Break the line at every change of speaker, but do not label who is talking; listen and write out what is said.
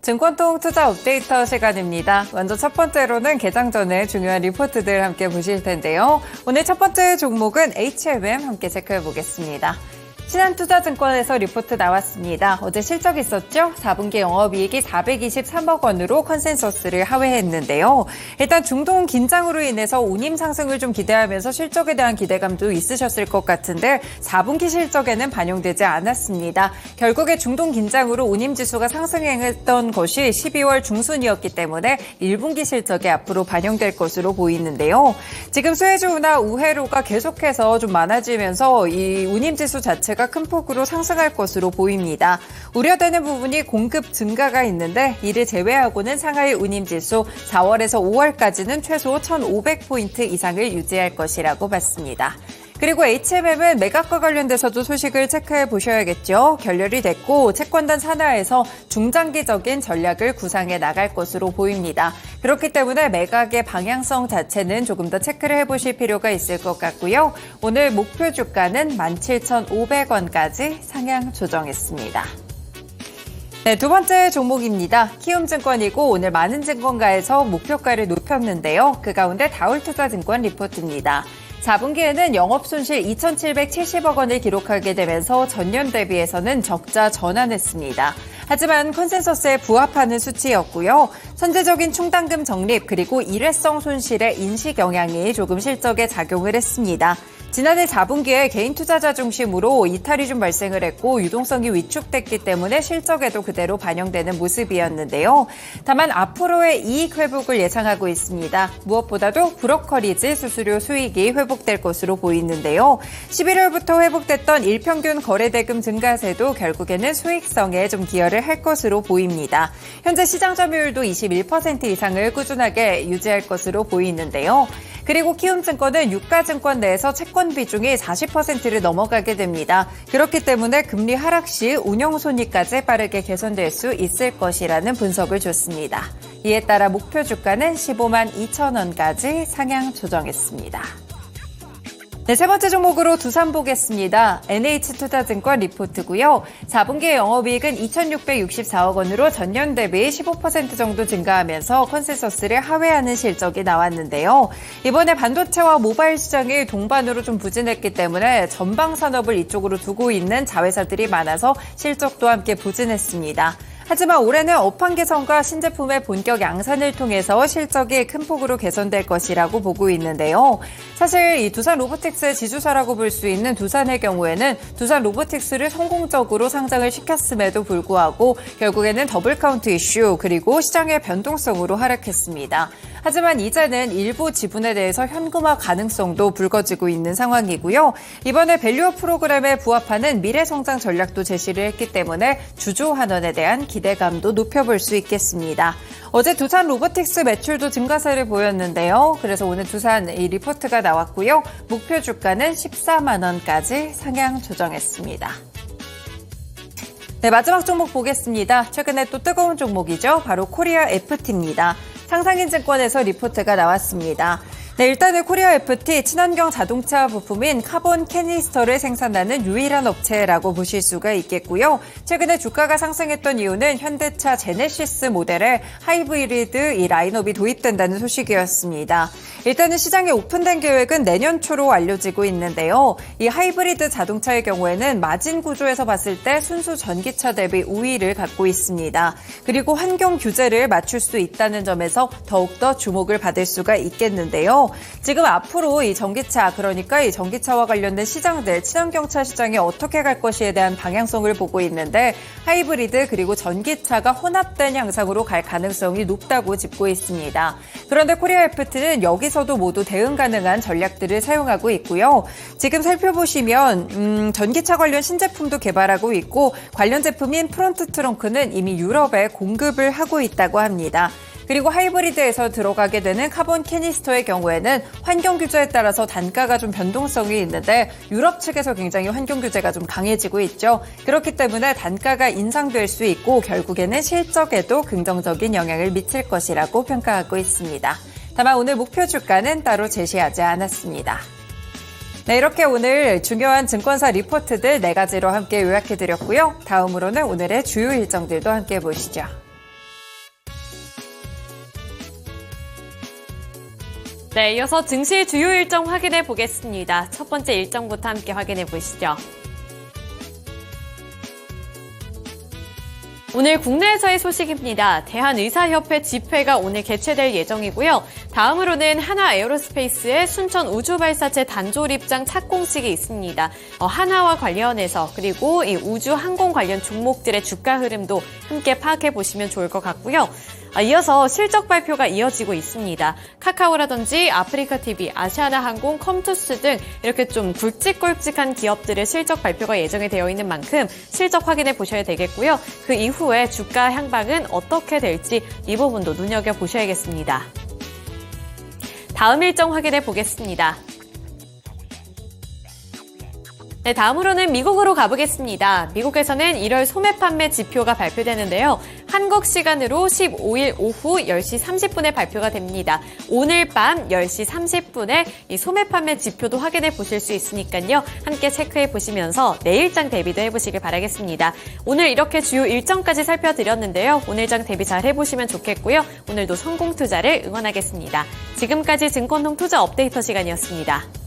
증권통 투자 업데이터 시간입니다. 먼저 첫 번째로는 개장 전에 중요한 리포트들 함께 보실 텐데요. 오늘 첫 번째 종목은 HMM 함께 체크해 보겠습니다. 신한투자증권에서 리포트 나왔습니다. 어제 실적 있었죠? 4분기 영업이익이 423억 원으로 컨센서스를 하회했는데요. 일단 중동 긴장으로 인해서 운임 상승을 좀 기대하면서 실적에 대한 기대감도 있으셨을 것 같은데 4분기 실적에는 반영되지 않았습니다. 결국에 중동 긴장으로 운임지수가 상승했던 것이 12월 중순이었기 때문에 1분기 실적에 앞으로 반영될 것으로 보이는데요. 지금 수혜주나 우회로가 계속해서 좀 많아지면서 이 운임지수 자체가 큰 폭으로 상승할 것으로 보입니다. 우려되는 부분이 공급 증가가 있는데 이를 제외하고는 상하이 운임지수 4월에서 5월까지는 최소 1,500포인트 이상을 유지할 것이라고 봤습니다. 그리고 HMM은 매각과 관련돼서도 소식을 체크해 보셔야겠죠. 결렬이 됐고 채권단 산하에서 중장기적인 전략을 구상해 나갈 것으로 보입니다. 그렇기 때문에 매각의 방향성 자체는 조금 더 체크를 해보실 필요가 있을 것 같고요. 오늘 목표 주가는 17,500원까지 상향 조정했습니다. 네, 두 번째 종목입니다. 키움증권이고 오늘 많은 증권가에서 목표가를 높였는데요. 그 가운데 다울투자증권 리포트입니다. 4분기에는 영업손실 2,770억 원을 기록하게 되면서 전년 대비해서는 적자 전환했습니다. 하지만 컨센서스에 부합하는 수치였고요. 선제적인 충당금 적립 그리고 일회성 손실의 인식 영향이 조금 실적에 작용을 했습니다. 지난해 4분기에 개인 투자자 중심으로 이탈이 좀 발생을 했고 유동성이 위축됐기 때문에 실적에도 그대로 반영되는 모습이었는데요. 다만 앞으로의 이익 회복을 예상하고 있습니다. 무엇보다도 브로커리지 수수료 수익이 회복될 것으로 보이는데요. 11월부터 회복됐던 일평균 거래대금 증가세도 결국에는 수익성에 좀 기여를 할 것으로 보입니다. 현재 시장 점유율도 21% 이상을 꾸준하게 유지할 것으로 보이는데요. 그리고 키움증권은 유가증권 내에서 채권 비중이 40%를 넘어가게 됩니다. 그렇기 때문에 금리 하락 시 운용손익까지 빠르게 개선될 수 있을 것이라는 분석을 줬습니다. 이에 따라 목표 주가는 15만 2천 원까지 상향 조정했습니다. 네, 세 번째 종목으로 두산 보겠습니다. NH투자증권 리포트고요. 4분기 영업이익은 2,664억 원으로 전년 대비 15% 정도 증가하면서 컨센서스를 하회하는 실적이 나왔는데요. 이번에 반도체와 모바일 시장이 동반으로 좀 부진했기 때문에 전방 산업을 이쪽으로 두고 있는 자회사들이 많아서 실적도 함께 부진했습니다. 하지만 올해는 업황 개선과 신제품의 본격 양산을 통해서 실적이 큰 폭으로 개선될 것이라고 보고 있는데요. 사실 이 두산 로보틱스의 지주사라고 볼 수 있는 두산의 경우에는 두산 로보틱스를 성공적으로 상장을 시켰음에도 불구하고 결국에는 더블 카운트 이슈 그리고 시장의 변동성으로 하락했습니다. 하지만 이제는 일부 지분에 대해서 현금화 가능성도 불거지고 있는 상황이고요. 이번에 밸류업 프로그램에 부합하는 미래성장 전략도 제시를 했기 때문에 주주 환원에 대한 기대감도 높여볼 수 있겠습니다. 어제 두산 로보틱스 매출도 증가세를 보였는데요. 그래서 오늘 두산 이 리포트가 나왔고요. 목표 주가는 14만 원까지 상향 조정했습니다. 네, 마지막 종목 보겠습니다. 최근에 또 뜨거운 종목이죠. 바로 코리아 FT입니다. 상상인증권에서 리포트가 나왔습니다. 네, 일단은 코리아 FT 친환경 자동차 부품인 카본 캐니스터를 생산하는 유일한 업체라고 보실 수가 있겠고요. 최근에 주가가 상승했던 이유는 현대차 제네시스 모델의 하이브리드 이 라인업이 도입된다는 소식이었습니다. 일단은 시장에 오픈된 계획은 내년 초로 알려지고 있는데요. 이 하이브리드 자동차의 경우에는 마진 구조에서 봤을 때 순수 전기차 대비 우위를 갖고 있습니다. 그리고 환경 규제를 맞출 수 있다는 점에서 더욱더 주목을 받을 수가 있겠는데요. 지금 앞으로 이 전기차, 그러니까 이 전기차와 관련된 시장들, 친환경차 시장이 어떻게 갈 것에 대한 방향성을 보고 있는데 하이브리드 그리고 전기차가 혼합된 양상으로 갈 가능성이 높다고 짚고 있습니다. 그런데 코리아 FT는 여기서도 모두 대응 가능한 전략들을 사용하고 있고요. 지금 살펴보시면 전기차 관련 신제품도 개발하고 있고 관련 제품인 프론트 트렁크는 이미 유럽에 공급을 하고 있다고 합니다. 그리고 하이브리드에서 들어가게 되는 카본 캐니스터의 경우에는 환경 규제에 따라서 단가가 좀 변동성이 있는데 유럽 측에서 굉장히 환경 규제가 좀 강해지고 있죠. 그렇기 때문에 단가가 인상될 수 있고 결국에는 실적에도 긍정적인 영향을 미칠 것이라고 평가하고 있습니다. 다만 오늘 목표 주가는 따로 제시하지 않았습니다. 네, 이렇게 오늘 중요한 증권사 리포트들 4가지로 함께 요약해드렸고요. 다음으로는 오늘의 주요 일정들도 함께 보시죠.
네, 이어서 증시 주요 일정 확인해 보겠습니다. 첫 번째 일정부터 함께 확인해 보시죠. 오늘 국내에서의 소식입니다. 대한의사협회 집회가 오늘 개최될 예정이고요. 다음으로는 하나에어로스페이스의 순천 우주발사체 단조립 입장 착공식이 있습니다. 하나와 관련해서 그리고 이 우주 항공 관련 종목들의 주가 흐름도 함께 파악해 보시면 좋을 것 같고요. 이어서 실적 발표가 이어지고 있습니다. 카카오라든지 아프리카TV, 아시아나항공, 컴투스 등 이렇게 좀 굵직굵직한 기업들의 실적 발표가 예정이 되어 있는 만큼 실적 확인해 보셔야 되겠고요. 그 이후에 주가 향방은 어떻게 될지 이 부분도 눈여겨보셔야겠습니다. 다음 일정 확인해 보겠습니다. 네, 다음으로는 미국으로 가보겠습니다. 미국에서는 1월 소매 판매 지표가 발표되는데요. 한국 시간으로 15일 오후 10시 30분에 발표가 됩니다. 오늘 밤 10시 30분에 이 소매 판매 지표도 확인해 보실 수 있으니까요. 함께 체크해 보시면서 내일장 대비도 해보시길 바라겠습니다. 오늘 이렇게 주요 일정까지 살펴드렸는데요. 오늘장 대비 잘 해보시면 좋겠고요. 오늘도 성공 투자를 응원하겠습니다. 지금까지 증권동 투자 업데이터 시간이었습니다.